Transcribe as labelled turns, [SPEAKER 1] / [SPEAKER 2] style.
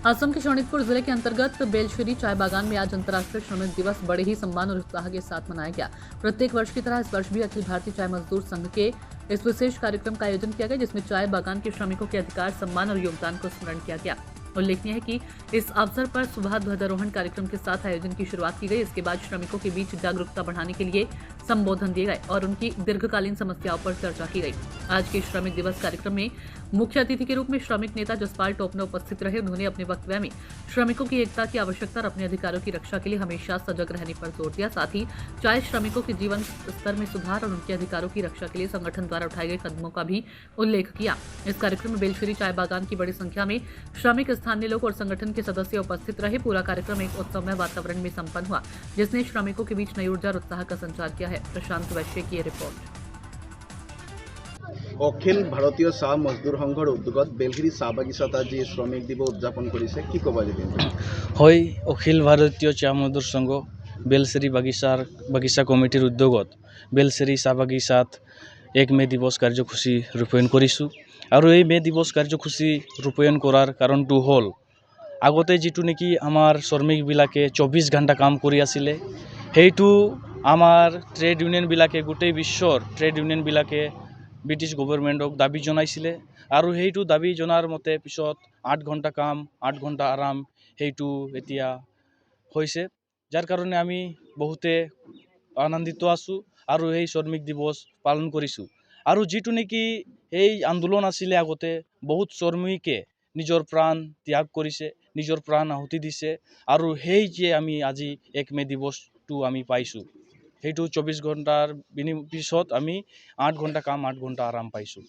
[SPEAKER 1] असम के शोणितपुर जिले के अंतर्गत बेलश्री चाय बागान में आज अंतर्राष्ट्रीय श्रमिक दिवस बड़े ही सम्मान और उत्साह के साथ मनाया गया। प्रत्येक वर्ष की तरह इस वर्ष भी अखिल भारतीय चाय मजदूर संघ के इस विशेष कार्यक्रम का आयोजन किया गया, जिसमें चाय बागान के श्रमिकों के अधिकार, सम्मान और योगदान को स्मरण किया गया। उल्लेखनीय है कि इस अवसर पर सुबह ध्वजारोहण कार्यक्रम के साथ आयोजन की शुरुआत की गई। इसके बाद श्रमिकों के बीच जागरूकता बढ़ाने के लिए संबोधन दिए गए और उनकी दीर्घकालीन समस्याओं पर चर्चा की गई। आज के श्रमिक दिवस कार्यक्रम में मुख्य अतिथि के रूप में श्रमिक नेता जसपाल टोपनो उपस्थित रहे। उन्होंने अपने वक्तव्य में श्रमिकों की एकता की आवश्यकता और अपने अधिकारों की रक्षा के लिए हमेशा सजग रहने पर जोर दिया। साथ ही चाय श्रमिकों के जीवन स्तर में सुधार और उनके अधिकारों की रक्षा के लिए संगठन द्वारा उठाए गए कदमों का भी उल्लेख किया। इस कार्यक्रम में बेलश्री चाय बागान की बड़ी संख्या में श्रमिक, स्थानीय लोग और संगठन के सदस्य उपस्थित रहे। पूरा कार्यक्रम एक उत्सवमय वातावरण में संपन्न हुआ, जिसने श्रमिकों के बीच नई ऊर्जा और उत्साह का संचार किया है। प्रशांत वैश्य की रिपोर्ट।
[SPEAKER 2] অখিল ভাৰতীয় চাহ মজদুৰ সংঘৰ উদ্যোগত বেলগিৰি চাহ বাগিচাত আজি শ্ৰমিক দিৱস উদযাপন কৰিছে। কি ক'ব আজি দিনটো?
[SPEAKER 3] হয়, অখিল ভারতীয় চা মজদুর সংঘ বেলশ্রি বাগিচা কমিটির উদ্যোগত বেলশ্রি চাহ বাগিচাত 1 মে দিৱস কাৰ্যসূচী ৰূপায়ণ কৰিছোঁ। আৰু এই মে দিৱস কাৰ্যসূচী ৰূপায়ণ কৰাৰ কাৰণটো হ'ল, আগতে যিটো নেকি আমাৰ শ্ৰমিকবিলাকে 24 ঘণ্টা কাম কৰি আছিলে, সেইটো আমাৰ ট্ৰেড ইউনিয়নবিলাকে, গোটেই বিশ্বৰ ট্ৰেড ইউনিয়নবিলাকে ব্ৰিটিছ গভৰ্ণমেণ্টক দাবী জনাইছিলে। আৰু সেইটো দাবী জনাৰ মতে পিছত 8 ঘণ্টা কাম 8 ঘণ্টা আৰাম সেইটো এতিয়া হৈছে, যাৰ কাৰণে আমি বহুতে আনন্দিত আছোঁ আৰু এই শ্ৰমিক দিৱস পালন কৰিছোঁ। আৰু যিটো নেকি এই আন্দোলন আছিলে, আগতে বহুত শ্ৰমিকে নিজৰ প্ৰাণ ত্যাগ কৰিছে, নিজৰ প্ৰাণ আহুতি দিছে। আৰু সেই যে আমি আজি 1 মে দিৱসটো আমি পাইছোঁ, সেইটো 24 ঘণ্টাৰ পিছত আমি 8 ঘণ্টা কাম 8 ঘণ্টা আৰাম পাইছোঁ।